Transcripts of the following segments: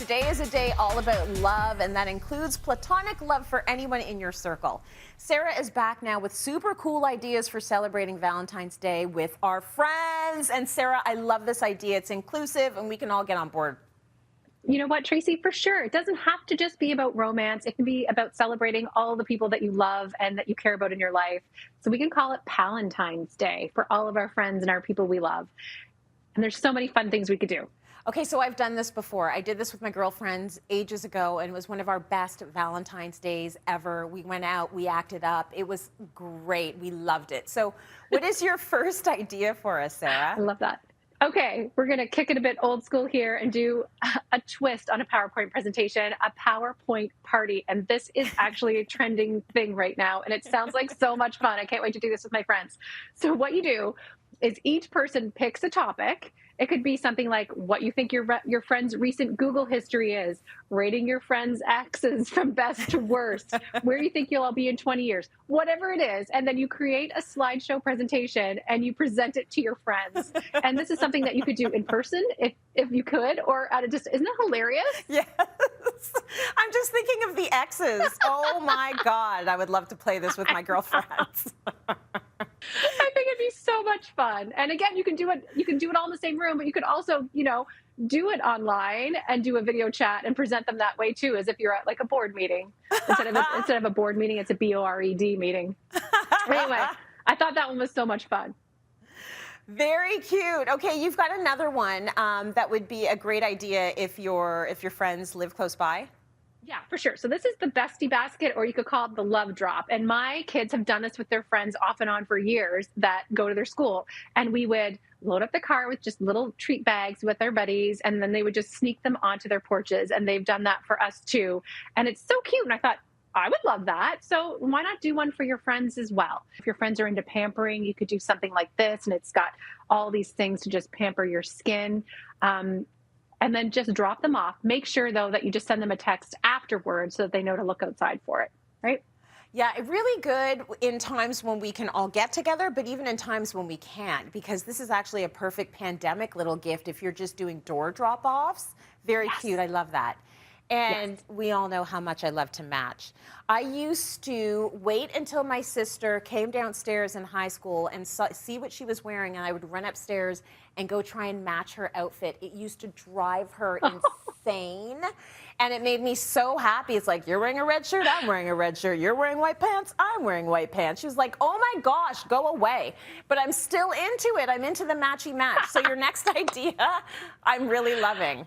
Today is a day all about love, and that includes platonic love for anyone in your circle. Sarah is back now with super cool ideas for celebrating Valentine's Day with our friends. And Sarah, I love this idea. It's inclusive, and we can all get on board. You know what, Tracy, for sure. It doesn't have to just be about romance. It can be about celebrating all the people that you love and that you care about in your life. So we can call it Palentine's Day for all of our friends and our people we love. And there's so many fun things we could do. Okay, so I've done this before. I did this with my girlfriends ages ago, and it was one of our best Valentine's Days ever. We went out, we acted up. It was great. We loved it. So what is your first idea for us, Sarah? I love that. Okay, we're going to kick it a bit old school here and do a twist on a PowerPoint presentation, a PowerPoint party. And this is actually a trending thing right now. And it sounds like so much fun. I can't wait to do this with my friends. So what you do is each person picks a topic. It could be something like what you think your friend's recent Google history is, rating your friend's exes from best to worst, where you think you'll all be in 20 years, whatever it is. And then you create a slideshow presentation and you present it to your friends. And this is something that you could do in person if you could, or at a distance. Isn't that hilarious? Yes. I'm just thinking of the exes. Oh my God. I would love to play this with my girlfriends. I think it'd be so much fun. And again, you can do it all in the same room, but you could also, do it online and do a video chat and present them that way too, as if you're at like a board meeting. Instead of a board meeting, it's a BORED meeting. Anyway, I thought that one was so much fun. Very cute. Okay, you've got another one that would be a great idea if your friends live close by. Yeah, for sure. So this is the Bestie basket, or you could call it the love drop. And my kids have done this with their friends off and on for years that go to their school. And we would load up the car with just little treat bags with their buddies, and then they would just sneak them onto their porches. And they've done that for us too. And it's so cute. And I thought, I would love that. So why not do one for your friends as well? If your friends are into pampering, you could do something like this. And it's got all these things to just pamper your skin. And then just drop them off. Make sure, though, that you just send them a text afterwards so that they know to look outside for it, right? Yeah, really good in times when we can all get together, but even in times when we can't, because this is actually a perfect pandemic little gift if you're just doing door drop-offs. Very cute. I love that. And we all know how much I love to match. I used to wait until my sister came downstairs in high school and see what she was wearing, and I would run upstairs and go try and match her outfit. It used to drive her insane, and it made me so happy. It's like, you're wearing a red shirt, I'm wearing a red shirt. You're wearing white pants, I'm wearing white pants. She was like, oh my gosh, go away. But I'm still into it. I'm into the matchy match. So your next idea, I'm really loving.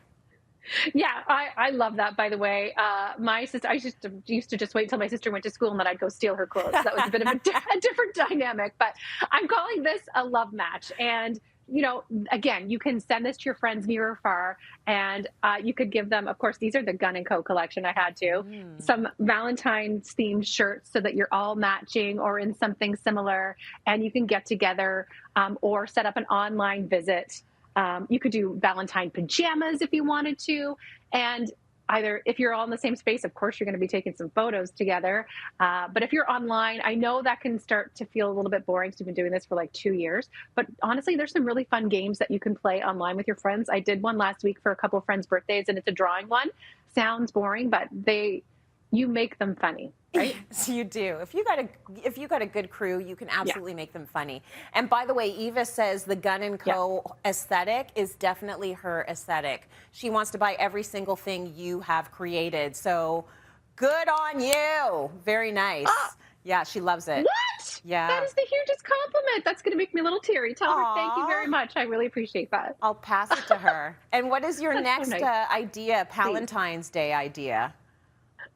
Yeah, I love that, by the way. My sister, I used to just wait until my sister went to school and then I'd go steal her clothes. That was a bit of a different dynamic, but I'm calling this a love match. And, again, you can send this to your friends near or far, and you could give them, of course, these are the Gunn & Co. collection. I had to. Some Valentine's themed shirts so that you're all matching or in something similar, and you can get together or set up an online visit. You could do Valentine pajamas if you wanted to. And either if you're all in the same space, of course, you're going to be taking some photos together. But if you're online, I know that can start to feel a little bit boring. So we've been doing this for like 2 years. But honestly, there's some really fun games that you can play online with your friends. I did one last week for a couple of friends' birthdays, and it's a drawing one. Sounds boring, but you make them funny. Right? Yes, you do. If you got a good crew, you can absolutely make them funny. And by the way, Eva says the Gunn & Co. aesthetic is definitely her aesthetic. She wants to buy every single thing you have created. So good on you. Very nice. Yeah, she loves it. What? Yeah. That is the hugest compliment. That's going to make me a little teary. Tell her thank you very much. I really appreciate that. I'll pass it to her. And what is your next so nice. idea, Palentine's Day idea?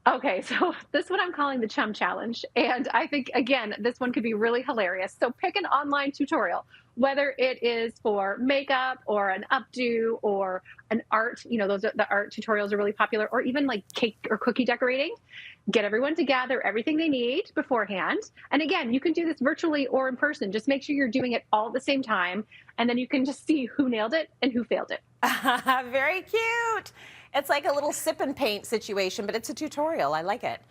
Okay, so this one I'm calling the Chum Challenge. And I think, again, this one could be really hilarious. So pick an online tutorial, whether it is for makeup or an updo or an art, the art tutorials are really popular, or even like cake or cookie decorating. Get everyone to gather everything they need beforehand. And again, you can do this virtually or in person. Just make sure you're doing it all at the same time. And then you can just see who nailed it and who failed it. Very cute. It's like a little sip and paint situation, but it's a tutorial. I like it.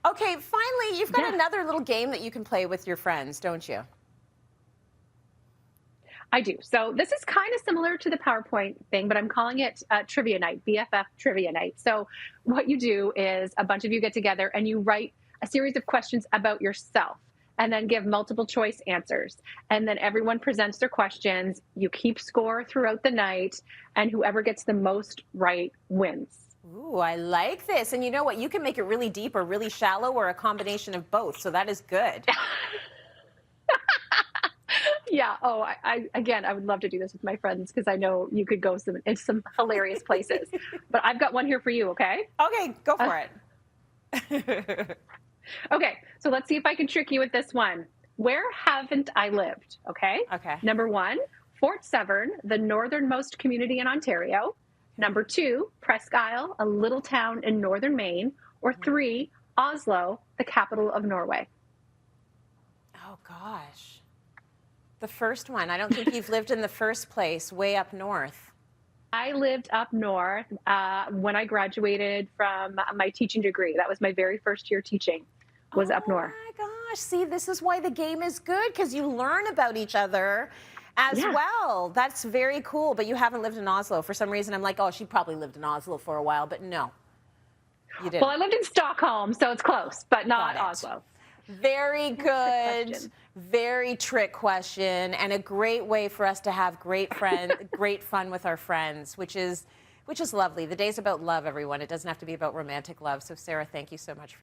Okay, finally, you've got another little game that you can play with your friends, don't you? I do. So this is kind of similar to the PowerPoint thing, but I'm calling it trivia night, BFF trivia night. So what you do is a bunch of you get together and you write a series of questions about yourself and then give multiple choice answers. And then everyone presents their questions. You keep score throughout the night, and whoever gets the most right wins. Ooh, I like this. And you know what? You can make it really deep or really shallow or a combination of both. So that is good. Yeah. Oh, again, I would love to do this with my friends because I know you could go in some hilarious places. But I've got one here for you. Okay. Okay, go for it. Okay. So let's see if I can trick you with this one. Where haven't I lived? Okay. Okay. Number one, Fort Severn, the northernmost community in Ontario. Number two, Presque Isle, a little town in northern Maine. Or three, Oslo, the capital of Norway. Oh, gosh. The first one. I don't think you've lived in the first place, way up north. I lived up north when I graduated from my teaching degree. That was my very first year teaching, was up north. Oh, my gosh. See, this is why the game is good, because you learn about each other as well. That's very cool. But you haven't lived in Oslo. For some reason, I'm like, oh, she probably lived in Oslo for a while. But no, you didn't. Well, I lived in Stockholm, so it's close, but not Oslo. Very good. Very trick question, and a great way for us to have great fun with our friends, which is lovely. The day's about love, everyone. It doesn't have to be about romantic love. So, Sarah, thank you so much for